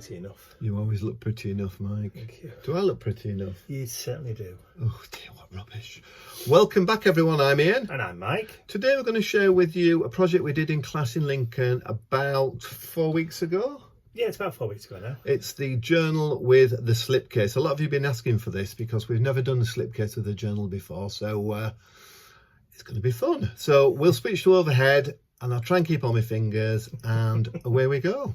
pretty enough. You always look pretty enough, Mike. Thank you. Do I look pretty enough? You certainly do. Oh dear, what rubbish. Welcome back everyone, I'm Ian. And I'm Mike. Today we're going to share with you a project we did in class in Lincoln about 4 weeks ago. Yeah, it's about 4 weeks ago now. It's the journal with the slipcase. A lot of you have been asking for this because we've never done a slipcase with a journal before, so it's going to be fun. So we'll switch to overhead and I'll try and keep on my fingers and away we go.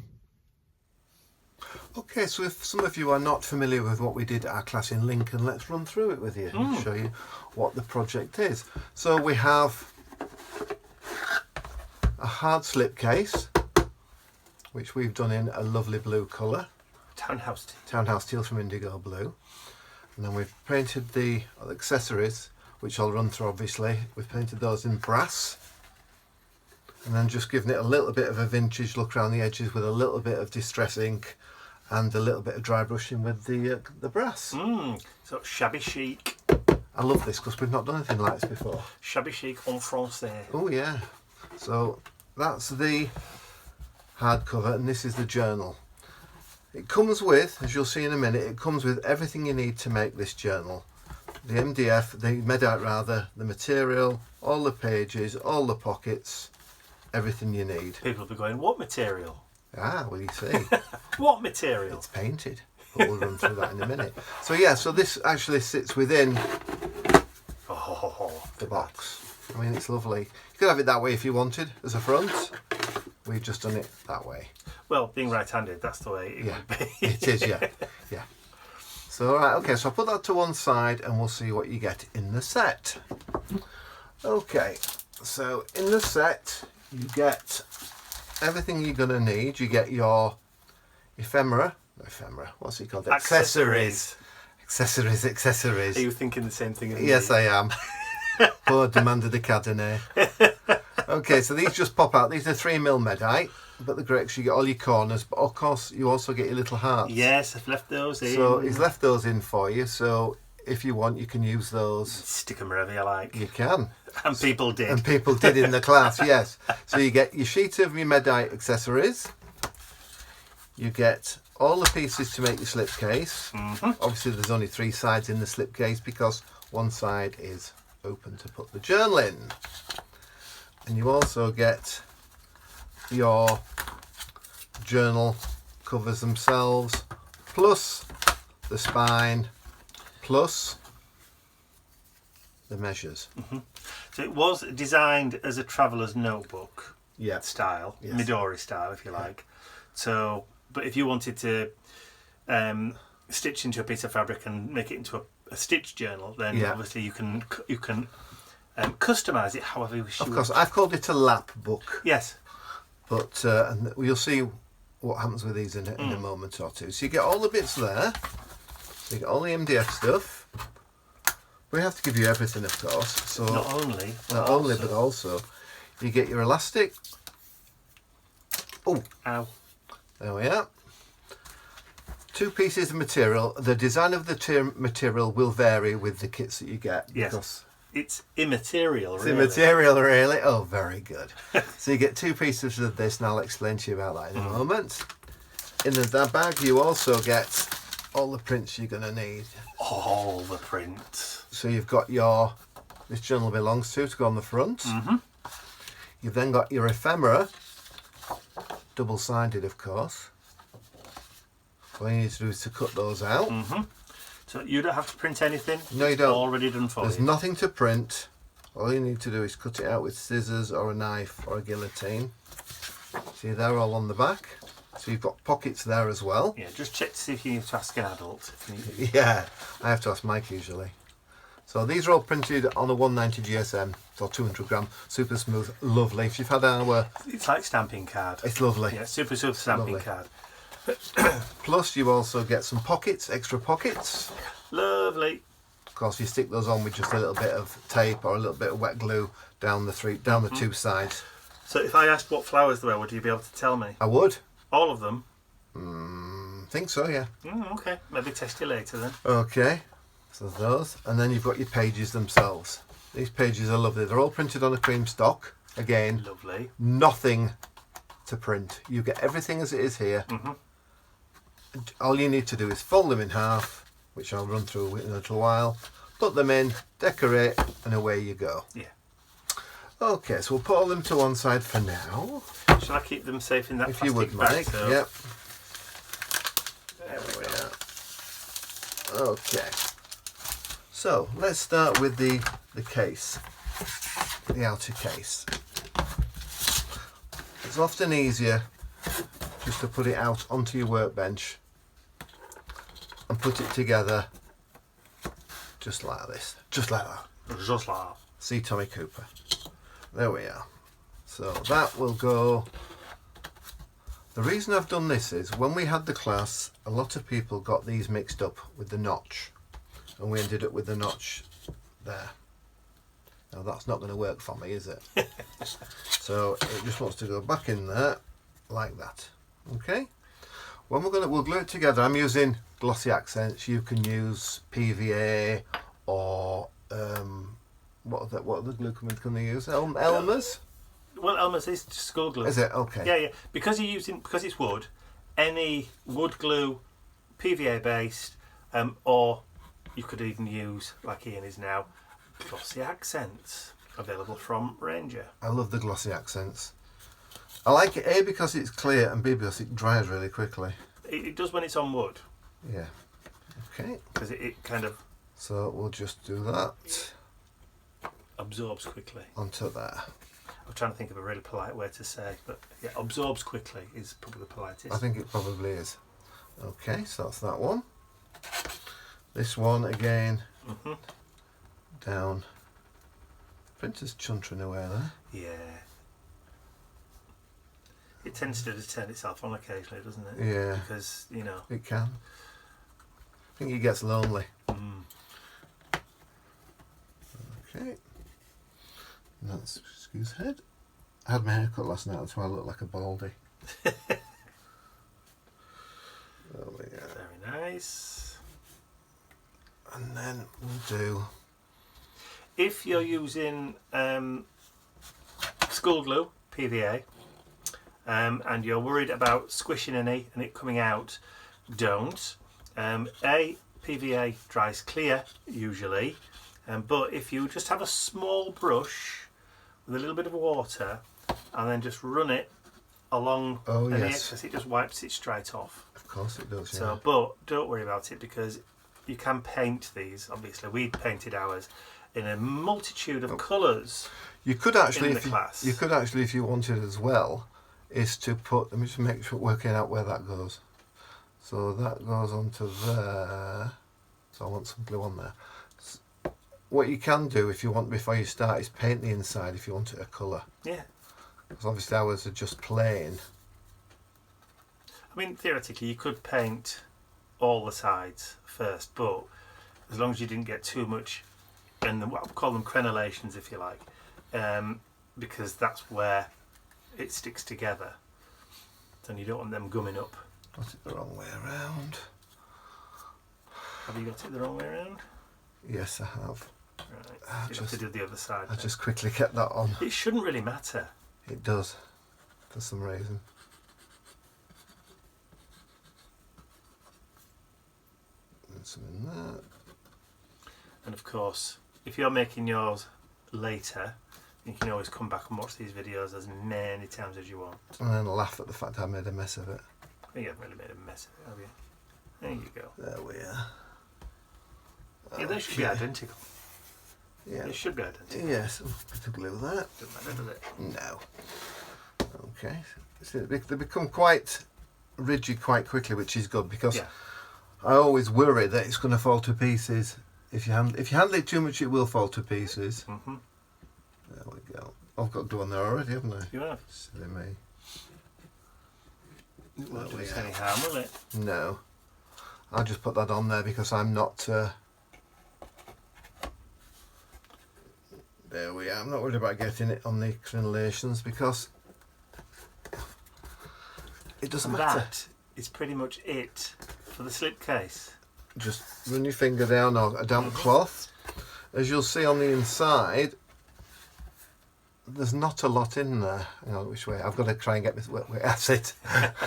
Okay, so if some of you are not familiar with what we did at our class in Lincoln, let's run through it with you and show you what the project is. So we have a hard slipcase, which we've done in a lovely blue colour. Townhouse teal from Indigo Blue. And then we've painted the accessories, which I'll run through obviously. We've painted those in brass. And then just giving it a little bit of a vintage look around the edges with a little bit of distress ink and a little bit of dry brushing with the brass. So shabby chic. I love this because we've not done anything like this before. Shabby chic en français. Oh yeah. So that's the hardcover and this is the journal. It comes with, as you'll see in a minute, it comes with everything you need to make this journal. The MDF, the Medite rather, the material, all the pages, all the pockets, everything you need. People will be going, what material? Ah, well you see. What material? It's painted, but we'll run through that in a minute. So yeah, so this actually sits within the box. I mean, it's lovely. You could have it that way if you wanted, as a front. We've just done it that way. Well, being right-handed, that's the way it would be. It is, yeah. Yeah. So, all right, okay, so I'll put that to one side and we'll see what you get in the set. Okay, so in the set, you get everything you're going to need. You get your ephemera, what's it called? Accessories. Accessories. Are you thinking the same thing as me? Yes, I am. Poor demanded the cadenet. Okay, so these just pop out. These are 3mm Medite, but the great, you get all your corners, but of course you also get your little hearts. Yes, I've left those in. So he's left those in for you, so if you want you can use those. Stick them wherever you like. You can. And people did. And people did in the class, yes. So you get your sheet of your Medite accessories. You get all the pieces to make your slipcase. Obviously there's only 3 sides in the slipcase because one side is open to put the journal in. And you also get your journal covers themselves, plus the spine, plus the measures. So it was designed as a traveller's notebook style, yes. Midori style if you like. So, but if you wanted to stitch into a piece of fabric and make it into a stitch journal, then obviously you can customise it however you wish. Of course, I've called it a lap book. Yes. But and you'll see what happens with these in a moment or two. So you get all the bits there. So you get all the MDF stuff. We have to give you everything, of course. So not only, but also you get your elastic. Oh, ow! There we are. 2 pieces of material. The design of the material will vary with the kits that you get. Yes. It's immaterial, really. It's immaterial, really? Oh, very good. So you get 2 pieces of this, and I'll explain to you about that in a moment. In the bag, you also get all the prints you're going to need. All the prints. So you've got this journal belongs to go on the front. You've then got your ephemera, double-sided, of course. All you need to do is to cut those out. So you don't have to print anything. No, you don't. It's already done for you. There's nothing to print. All you need to do is cut it out with scissors or a knife or a guillotine. See, they're all on the back. So you've got pockets there as well. Yeah, just check to see if you need to ask an adult. If you need Yeah, I have to ask Mike usually. So these are all printed on a 190 GSM, so 200 gram, super smooth, lovely. If you've had our... It's like stamping card. It's lovely. Yeah, super stamping card. Plus you also get some pockets, extra pockets. Lovely. Of course you stick those on with just a little bit of tape or a little bit of wet glue down the 2 sides. So if I asked what flowers there were, would you be able to tell me? I would. All of them? Think so, yeah. Okay, maybe test you later then. Okay, so those, and then you've got your pages themselves. These pages are lovely. They're all printed on a cream stock. Again, lovely. Nothing to print. You get everything as it is here. all you need to do is fold them in half, which I'll run through in a little while. Put them in, decorate, and away you go. Yeah. Okay, so we'll put all them to one side for now. Shall I keep them safe in that if plastic you would, bag? Mike. So Yep. there we go. Okay. So let's start with the case, the outer case. It's often easier just to put it out onto your workbench and put it together just like this, just like that. Just like that. See Tommy Cooper. There we are. So that will go. The reason I've done this is when we had the class, a lot of people got these mixed up with the notch, and we ended up with the notch there. Now that's not going to work for me, is it? So it just wants to go back in there like that. Okay. When we'll glue it together, I'm using glossy accents. You can use PVA or what other glue can they use? Elmer's. Well, Elmer's is just school glue. Is it? Okay. Yeah. Because it's wood, any wood glue, PVA based, or you could even use, like Ian is now, glossy accents available from Ranger. I love the glossy accents. I like it A because it's clear and B because it dries really quickly. It does when it's on wood. Yeah. Okay. Because it kind of So we'll just do that absorbs quickly. onto there. I'm trying to think of a really polite way to say, but yeah, absorbs quickly is probably the politest. I think it probably is. Okay, so that's that one. This one again, down. Printer's chuntering away there. Yeah. It tends to just turn itself on occasionally, doesn't it? Yeah. Because, you know. It can. I think it gets lonely. Okay. And that's Screw's head. I had my hair cut last night, that's why I look like a baldy. There we go. Very nice. And then we'll do. If you're using school glue, PVA, and you're worried about squishing any and it coming out, don't. PVA dries clear usually, but if you just have a small brush with a little bit of water and then just run it along any excess, it just wipes it straight off. Of course it does, yeah. So, but don't worry about it because you can paint these. Obviously, we painted ours in a multitude of colours. You could actually, if you wanted as well, is to put. Let me just make sure working out where that goes. So that goes onto there. So I want some glue on there. What you can do if you want before you start is paint the inside if you want it a colour. Yeah. Because obviously ours are just plain. I mean, theoretically, you could paint all the sides first, but as long as you didn't get too much, and what I call them crenellations, if you like, because that's where it sticks together. Then you don't want them gumming up. Got it the wrong way around. Have you got it the wrong way around? Yes, I have. Right. You have to do the other side. I just quickly kept that on. It shouldn't really matter. It does, for some reason. And some in there. And of course, if you're making yours later, you can always come back and watch these videos as many times as you want. And then laugh at the fact I made a mess of it. You haven't really made a mess of it, have you? There you go. There we are. Yeah, they should be identical. Yeah. They should be identical. Yes, bit of glue there. Doesn't matter, does it? No. Okay. So they become quite rigid quite quickly, which is good because I always worry that it's going to fall to pieces. If you handle it too much, it will fall to pieces. There we go. I've got glue on there already, haven't I? You have. Silly me. It won't do us any harm, will it? No. I'll just put that on there because I'm not. There we are. I'm not worried about getting it on the crenellations because it doesn't matter. That is pretty much it for the slipcase. Just run your finger down or a damp cloth. As you'll see on the inside, there's not a lot in there. Hang on, which way? I've got to try and get this. Wait, that's it.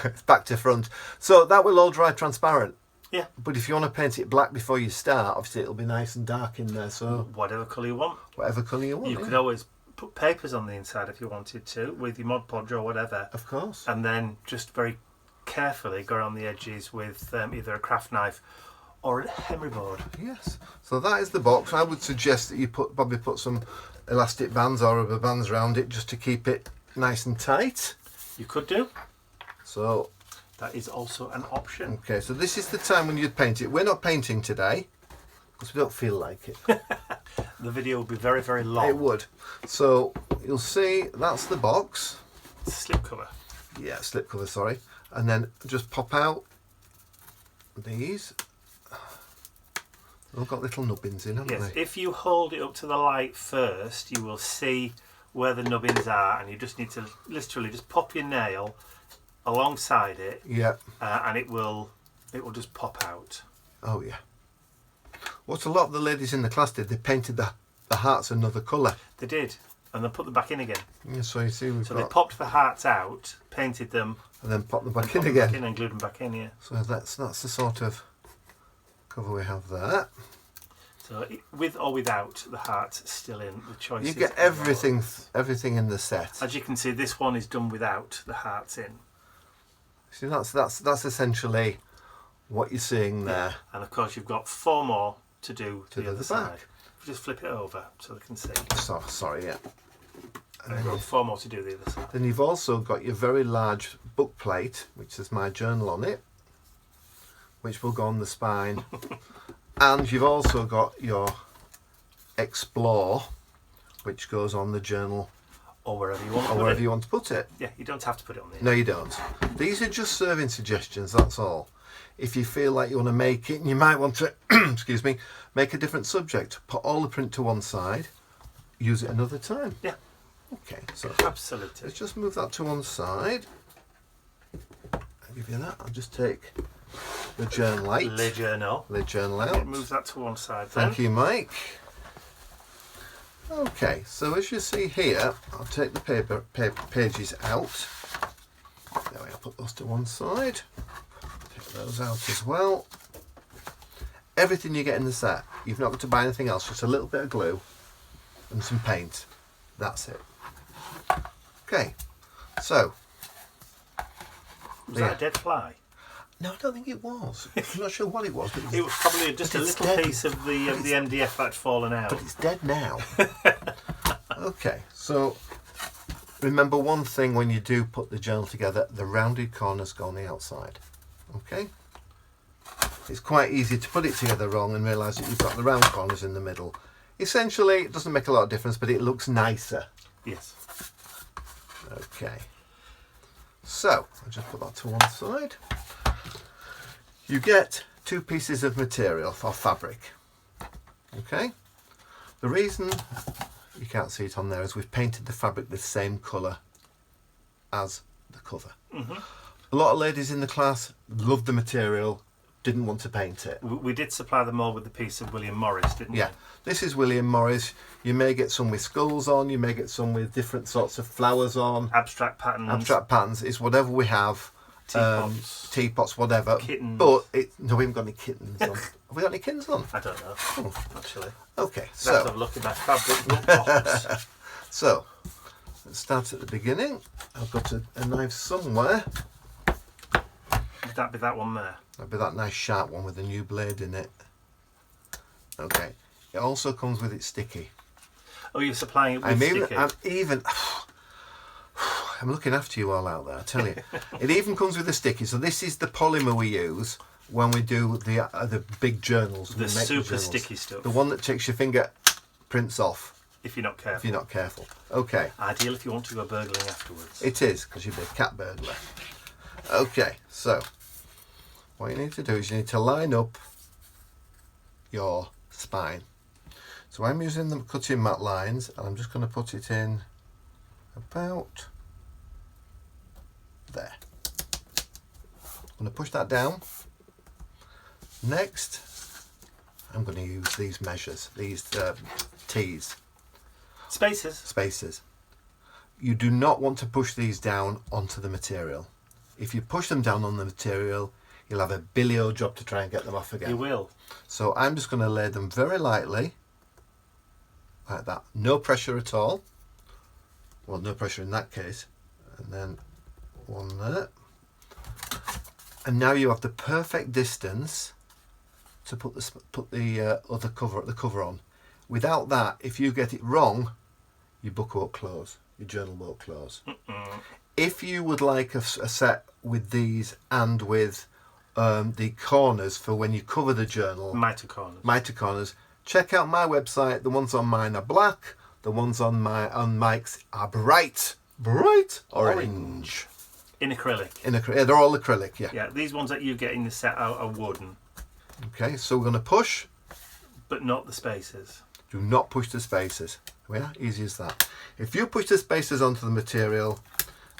It's back to front. So that will all dry transparent. Yeah. But if you want to paint it black before you start, obviously it'll be nice and dark in there. So Whatever colour you want. whatever colour you want. You could always put papers on the inside if you wanted to, with your Mod Podge or whatever. Of course. And then just very carefully go around the edges with either a craft knife or a emery board. Yes. So that is the box. I would suggest that you probably put some elastic bands or rubber bands around it just to keep it nice and tight. You could do. So That is also an option. okay, so this is the time when you'd paint it. We're not painting today because we don't feel like it. The video will be very, very long. It would. So you'll see that's the box. Slip cover. Yeah, slip cover, sorry. And then just pop out these. They've got little nubbins in, haven't Yes, they? if you hold it up to the light first, you will see where the nubbins are, and you just need to literally just pop your nail alongside it, Yeah. and it will just pop out. Oh, yeah. What a lot of the ladies in the class did, they painted the hearts another colour. They did, and then put them back in again. Yeah, so you see we've So got... they popped the hearts out, painted them, and then pop them back put in them again. back in and glued them back in. Yeah. So that's the sort of cover we have there. So with or without the heart still in, the choice. You is get yours. everything in the set. As you can see, this one is done without the hearts in. See, that's essentially what you're seeing there. And of course, you've got 4 more to do To the the other back. side. Just flip it over so they can see. So, sorry, yeah. And then you've got 4 more to do the other side. Then you've also got your very large book plate, which has my journal on it, which will go on the spine. And you've also got your Explore, which goes on the journal Or wherever you want to or put wherever it. you want to put it. Yeah, you don't have to put it on the No, you don't. These are just serving suggestions, that's all. If you feel like you want to make it, and you might want to, excuse me, make a different subject, put all the print to one side, use it another time. Yeah. Okay, so Absolutely. let's just move that to one side. I'll give you that. I'll just take the journal light. Le journal. The journal out. Move that to one side then. Thank you, Mike. Okay, so as you see here, I'll take the paper pages out. There we are, put those to one side. Take those out as well. Everything you get in the set, you've not got to buy anything else, just a little bit of glue and some paint. That's it. Okay, so. Was that a dead fly? No, I don't think it was. I'm not sure what it was, but It was probably just a But it's little dead. piece of the MDF that had fallen out. But it's dead now. Okay, so remember one thing when you do put the journal together, the rounded corners go on the outside. Okay? It's quite easy to put it together wrong and realise that you've got the round corners in the middle. Essentially, it doesn't make a lot of difference, but it looks nicer. Yes. Okay. So, I'll just put that to one side. You get 2 pieces of material or fabric. Okay? The reason you can't see it on there is we've painted the fabric the same colour as the cover. A lot of ladies in the class loved the material, didn't want to paint it. We did supply them all with a piece of William Morris, didn't we? Yeah, this is William Morris. You may get some with skulls on, you may get some with different sorts of flowers on. Abstract patterns. Abstract patterns. It's whatever we have. Teapots, whatever. Kittens. But no, we haven't got any kittens on. Have we got any kittens on? I don't know, actually. Okay, Let's so have a look at my fabric box. so let's start at the beginning. I've got a knife somewhere. Would that be that one there? That'd be that nice sharp one with a new blade in it. Okay. It also comes with its sticky. Oh, you're supplying it with sticky? I'm looking after you all out there, I tell you. It even comes with a sticky. So this is the polymer we use when we do the big journals. The super sticky stuff. The one that takes your fingerprints off If you're not if careful. you're not careful. Okay. Ideal if you want to go burgling afterwards. It is, because you'd be a cat burglar. Okay, so what you need to do is you need to line up your spine. So I'm using the cutting mat lines, and I'm just going to put it in about there. I'm going to push that down. Next, I'm going to use these measures, these T's, Spaces. spaces. you do not want to push these down onto the material. If you push them down on the material, you'll have a billy-o job to try and get them off again. You will. So I'm just going to lay them very lightly, like that. No pressure at all. Well, no pressure in that case. And then one there. And now you have the perfect distance to put the other cover on. Without that, if you get it wrong, your book won't close. Your journal won't close. If you would like a set with these and with the corners for when you cover the journal, mitre corners, check out my website. The ones on mine are black. The ones on Mike's are bright orange. In acrylic. Yeah, they're all acrylic. Yeah. Yeah, these ones that you get in the set are wooden. Okay, so we're going to push, but not the spacers. Do not push the spacers. Yeah, easy as that. If you push the spacers onto the material,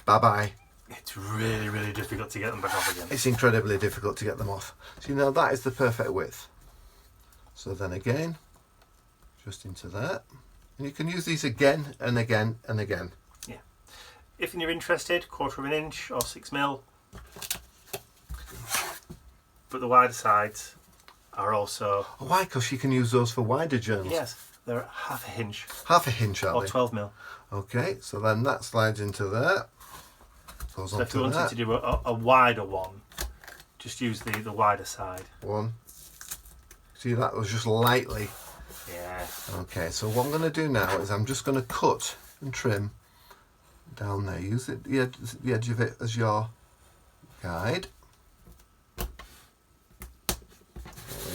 bye-bye. It's really, really difficult to get them back off again. It's incredibly difficult to get them off. So now that is the perfect width. So then again, just into that. And you can use these again and again and again. Yeah. If you're interested, 1/4 inch or 6mm. But the wider sides are also... Oh, why? Because you can use those for wider journals. Yes, they're 1/2 inch. 1/2 inch, are or they? 12mm. Okay, so then that slides into there. Goes So if you onto wanted that. to do a wider one, just use the wider side. One. See, that was just lightly. Yeah. Okay, so what I'm going to do now is I'm just going to cut and trim down there. Use the edge of it as your guide.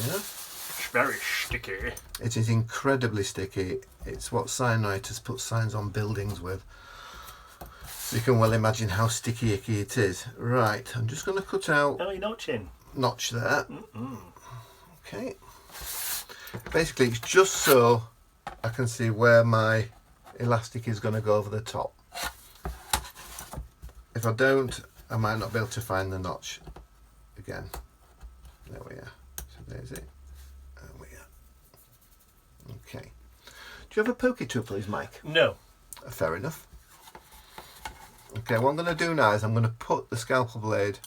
It's very sticky. It is incredibly sticky. It's what signwriters put signs on buildings with. So you can well imagine how sticky icky it is. Right, I'm just going to cut out No, you're notching. notch there. Okay. Basically, it's just so I can see where my elastic is going to go over the top. If I don't, I might not be able to find the notch again. There we are. So there's it. There we are. Okay. Do you have a pokey tool, please, Mike? No. Fair enough. Okay, what I'm going to do now is I'm going to put the scalpel blade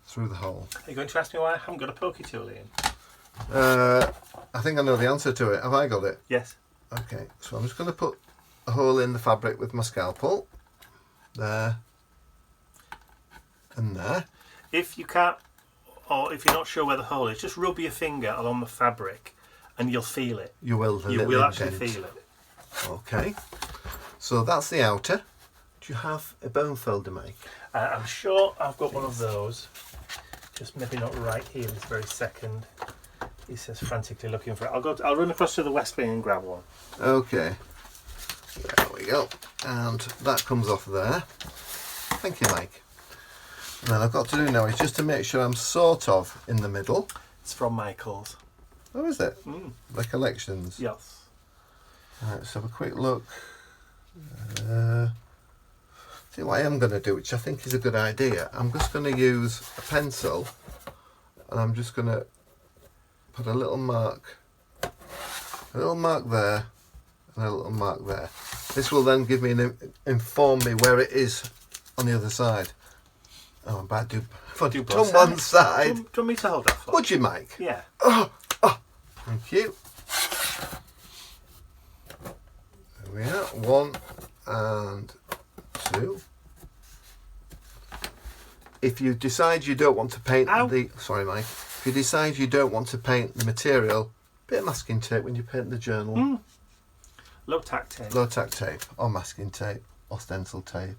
through the hole. Are you going to ask me why I haven't got a pokey tool in? I think I know the answer to it. Have I got it? Yes. Okay, so I'm just going to put a hole in the fabric with my scalpel. There. And there. If you can't, or if you're not sure where the hole is, just rub your finger along the fabric and you'll feel it. You will. You will actually feel it. Okay. So that's the outer. Do you have a bone folder, Mike? I'm sure I've got one of those. Just maybe not right here this very second. He says frantically looking for it. I'll run across to the west wing and grab one. Okay. There we go. And that comes off there. Thank you, Mike. And then I've got to do now is just to make sure I'm sort of in the middle. It's from Michael's. Oh, is it? Recollections. Yes. Right, let's have a quick look. See what I am going to do, which I think is a good idea. I'm just going to use a pencil and I'm just going to put a little mark there and a little mark there. This will then give me inform me where it is on the other side. Oh, I'm about to do on one side. Do you want me to hold that for? Would you, Mike? Yeah. Oh, thank you. There we are. 1 and 2. If you decide you don't want to paint sorry, Mike. If you decide you don't want to paint the material, bit of masking tape when you paint the journal. Low tack tape. Low tack tape or masking tape or stencil tape.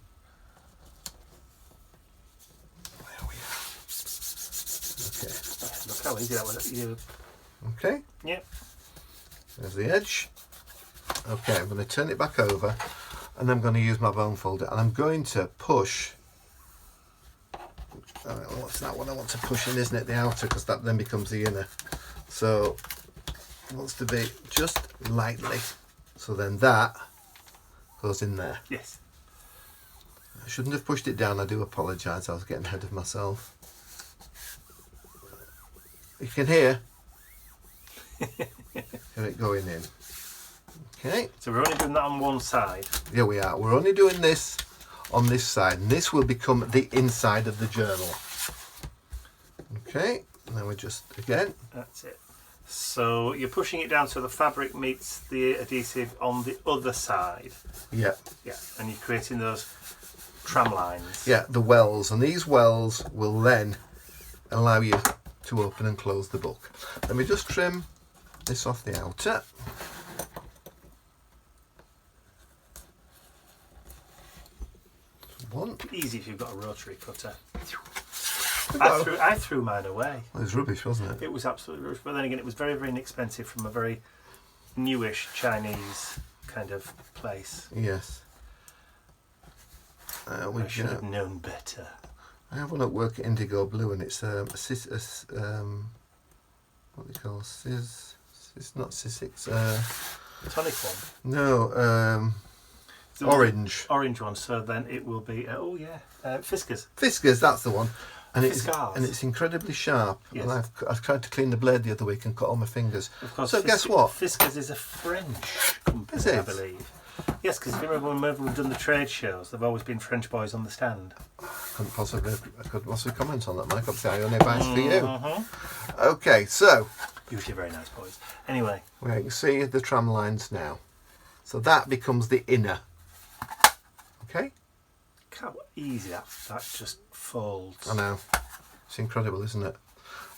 There we are. Okay. Look how easy that was. Okay. Yep. There's the edge. Okay, I'm going to turn it back over and I'm going to use my bone folder and I'm going to push. What's that one I want to push in, isn't it? The outer, because that then becomes the inner. So it wants to be just lightly. So then that goes in there. Yes. I shouldn't have pushed it down. I do apologise. I was getting ahead of myself. You can hear it going in. Okay. So we're only doing that on one side. Yeah, we are. We're only doing this on this side, and this will become the inside of the journal. Okay. And then we just again. That's it. So you're pushing it down so the fabric meets the adhesive on the other side. Yeah. Yeah. And you're creating those tram lines. Yeah, the wells, and these wells will then allow you to open and close the book. Let me just trim this off the outer. One. Easy if you've got a rotary cutter. I threw mine away. It was rubbish, wasn't it? It was absolutely rubbish. But then again, it was very, very inexpensive from a very newish Chinese kind of place. Yes. I should have known better. I have one at work at Indigo Blue, and it's what do you call sis? It's not Sissix. Tonic one. No, orange. Orange one. So then it will be. Fiskars. Fiskars, that's the one. And Fiskars. it's incredibly sharp. Yes. And I've tried to clean the blade the other week and cut all my fingers. Of course. So guess what? Fiskars is a French company, Is it? I believe. Yes, because if you remember whenever we've done the trade shows, there've always been French boys on the stand. I could possibly comment on that, Mike. Obviously, I only advise for you. Mm-hmm. Okay, so Usually very nice boys. Anyway. we can see the tram lines now. So that becomes the inner. Okay? How easy that just folds. I know. It's incredible, isn't it?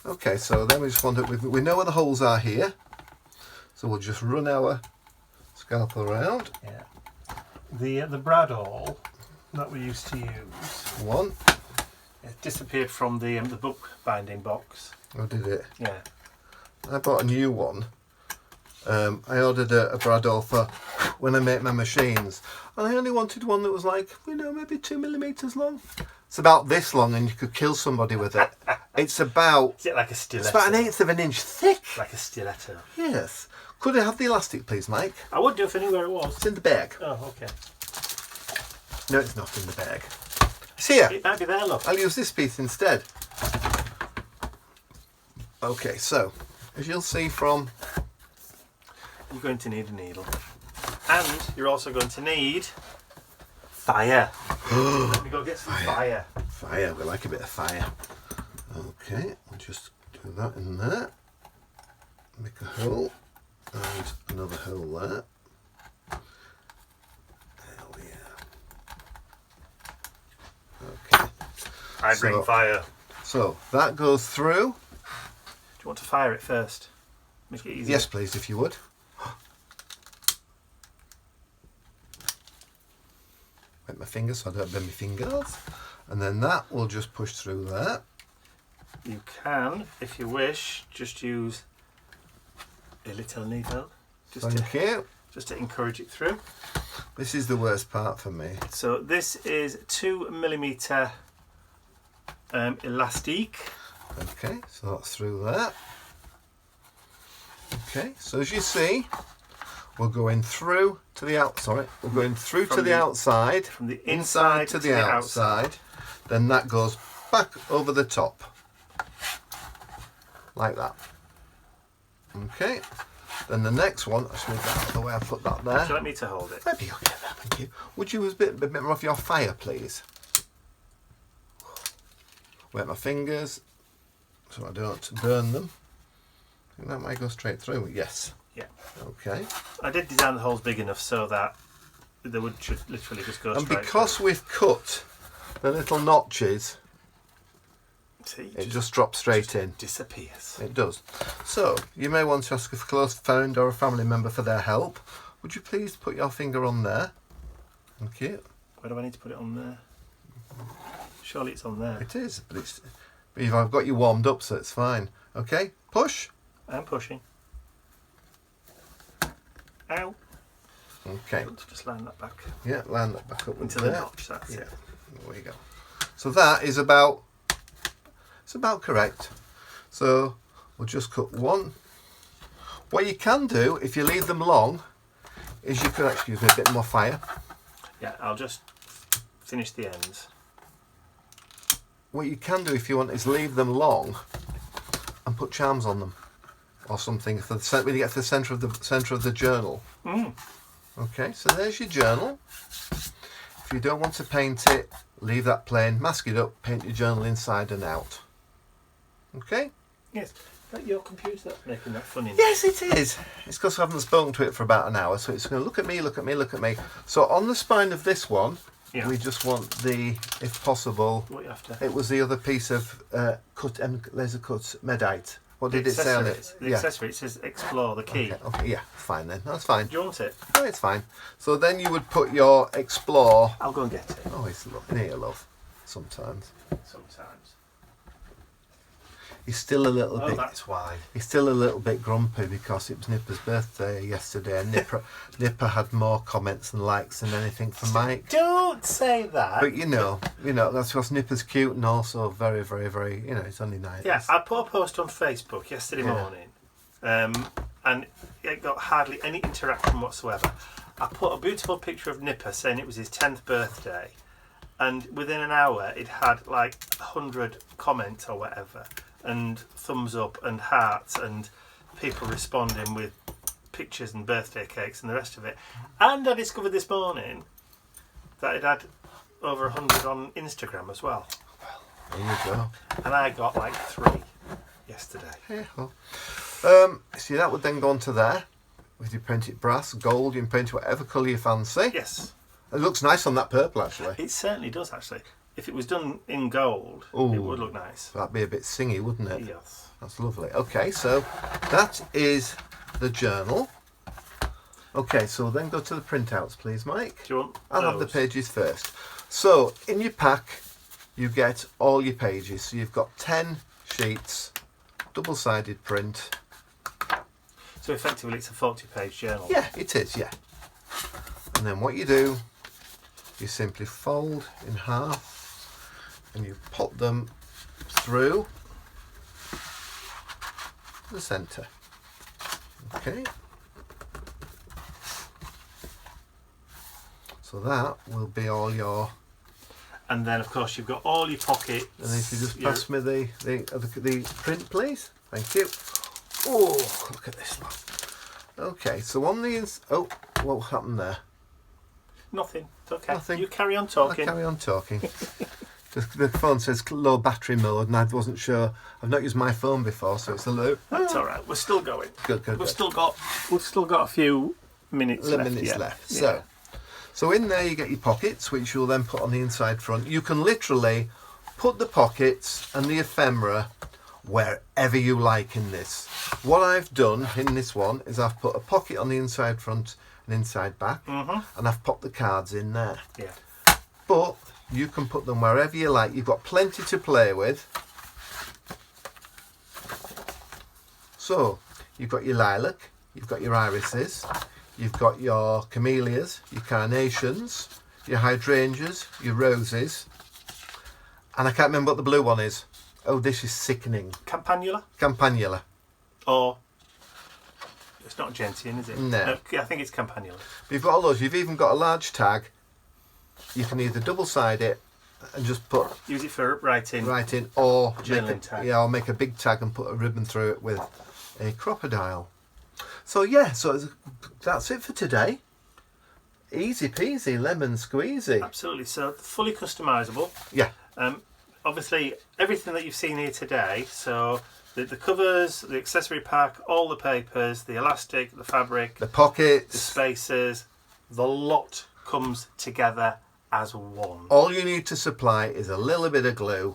Okay, so then we just want to, we know where the holes are here. So we'll just run our scalpel around. Yeah. The bradawl that we used to use. One. It disappeared from the book binding box. Oh, did it? Yeah. I bought a new one. I ordered a bradawl for when I make my machines, and I only wanted one that was like, maybe 2 millimeters long. It's about this long, and you could kill somebody with it. It's about. Is it like a stiletto? It's about 1/8 of an inch thick. Like a stiletto. Yes. Could I have the elastic, please, Mike? I would do if I knew where it was. It's in the bag. Oh, okay. No, it's not in the bag. It's here. It might be there, look. I'll use this piece instead. Okay, so as you'll see from. You're going to need a needle. And you're also going to need fire. Let me go get some fire. Fire, we like a bit of fire. Okay, we'll just do that in there. Make a hole and another hole there. There we are. Okay. I bring fire. So that goes through. Do you want to fire it first? Make it easier. Yes, please, if you would. Wet my fingers so I don't burn my fingers. And then that will just push through there. You can, if you wish, just use a little needle. Thank you. Just to encourage it through. This is the worst part for me. So this is 2mm elastic. Okay, so that's through there. Okay, so as you see, we're going through to the outside. We're going through to the outside. From the inside to the outside. Then that goes back over the top. Like that. Okay. Then the next one, I should move that out of the way, I put that there. Would you like me to hold it? Maybe you'll get that, thank you. Would you use a bit more of your fire, please? Wet my fingers so I don't burn them. I think that might go straight through. Yes. Yeah. Okay. I did design the holes big enough so that they would just literally just go And straight because through. we've cut the little notches, See, it just drops straight in. disappears. It does. So, you may want to ask a close friend or a family member for their help. Would you please put your finger on there? Thank you. Where do I need to put it on there? Surely it's on there. It is, but I've got you warmed up, so it's fine. Okay, push. I'm pushing. Ow. Okay. Just line that back Yeah, line that back up into there. the notch. That's Yeah, it. there we go. So that is about, it's about correct. So we'll just cut one. What you can do, if you leave them long, is you can actually use a bit more fire. Yeah, I'll just finish the ends. What you can do if you want is leave them long and put charms on them. or something for the, when you get to the centre of the journal. Okay, so there's your journal. If you don't want to paint it, leave that plain, mask it up, paint your journal inside and out. Okay? Yes. Is that your computer that's making that funny? Yes, it is. It's because I haven't spoken to it for about an hour, so it's going to look at me, look at me, look at me. So on the spine of this one, we just want the, if possible, what you after? it was the other piece of laser cut medite. What did it say on it? The accessory, it says explore the key. Okay, yeah, fine then. That's fine. Do you want it? No, it's fine. So then you would put your explore. I'll go and get it. Oh, it's near love. Sometimes. Sometimes. He's still a little bit. Oh, that's why. He's still a little bit grumpy because it was Nipper's birthday yesterday, and Nipper had more comments and likes than anything from Mike. Don't say that. But you know, that's because Nipper's cute and also very, very, very. It's only nice. Yeah, I put a post on Facebook yesterday morning, and it got hardly any interaction whatsoever. I put a beautiful picture of Nipper saying it was his 10th birthday, and within an hour it had like 100 comments or whatever, and thumbs up and hearts and people responding with pictures and birthday cakes and the rest of it. And I discovered this morning that it had over 100 on Instagram as well. There you go. And I got like 3 yesterday. Yeah, well. See, that would then go onto there with your painted brass, gold. You can paint whatever colour you fancy. Yes. It looks nice on that purple, actually. It certainly does, actually. If it was done in gold, it would look nice. That'd be a bit singy, wouldn't it? Yes. That's lovely. Okay, so that is the journal. Okay, so then go to the printouts, please, Mike. Do you want I'll have the pages first. So, in your pack, you get all your pages. So you've got 10 sheets, double-sided print. So effectively it's a 40-page journal. Yeah, it is, yeah. And then what you do, you simply fold in half and you pop them through the centre. Okay. So that will be all your... And then of course you've got all your pockets. And if you just pass me the print, please. Thank you. Oh, look at this one. Okay, so on these... Oh, what happened there? Nothing. It's okay. Nothing. You carry on talking. I'll carry on talking. The phone says low battery mode, and I wasn't sure. I've not used my phone before, so it's a low. That's all right. We're still going. Good. We've still got a few minutes left. Yeah. So in there you get your pockets, which you'll then put on the inside front. You can literally put the pockets and the ephemera wherever you like in this. What I've done in this one is I've put a pocket on the inside front and inside back, and I've popped the cards in there. Yeah. But you can put them wherever you like. You've got plenty to play with. So you've got your lilac, you've got your irises, you've got your camellias, your carnations, your hydrangeas, your roses, and I can't remember what the blue one is. Oh, this is sickening. Campanula? Campanula. Or it's not gentian, is it? No. I think it's campanula. But you've got all those. You've even got a large tag. You can either double-side it and just put... Use it for writing. Or tag. or make a big tag and put a ribbon through it with a crocodile. So yeah, that's it for today. Easy peasy, lemon squeezy. Absolutely. So fully customisable. Yeah. Obviously, everything that you've seen here today. So the covers, the accessory pack, all the papers, the elastic, the fabric, the pockets, the spacers, the lot comes together as one. All you need to supply is a little bit of glue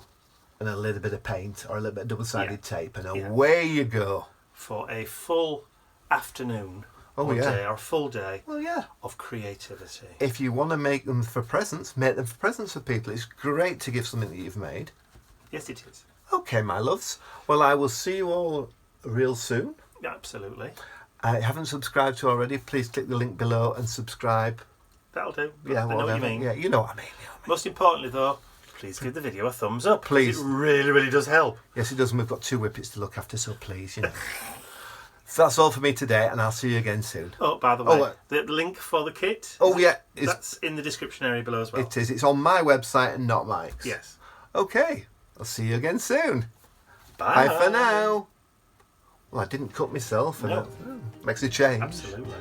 and a little bit of paint or a little bit of double-sided tape, and away you go. For a full afternoon day or a full day of creativity. If you want to make them for presents, make them for presents for people. It's great to give something that you've made. Yes, it is. Okay, my loves. Well, I will see you all real soon. Absolutely. If you haven't subscribed to already, please click the link below and subscribe. That'll do. Yeah, I know what you mean. Yeah, you know what I mean. Most importantly, though, please give the video a thumbs up. Please. It really, really does help. Yes, it does. And we've got 2 whippets to look after, so please, So that's all for me today, and I'll see you again soon. Oh, by the way, the link for the kit, that's in the description area below as well. It is. It's on my website and not Mike's. Yes. Okay. I'll see you again soon. Bye. Bye for now. well, I didn't cut myself, and No. makes a change. Absolutely.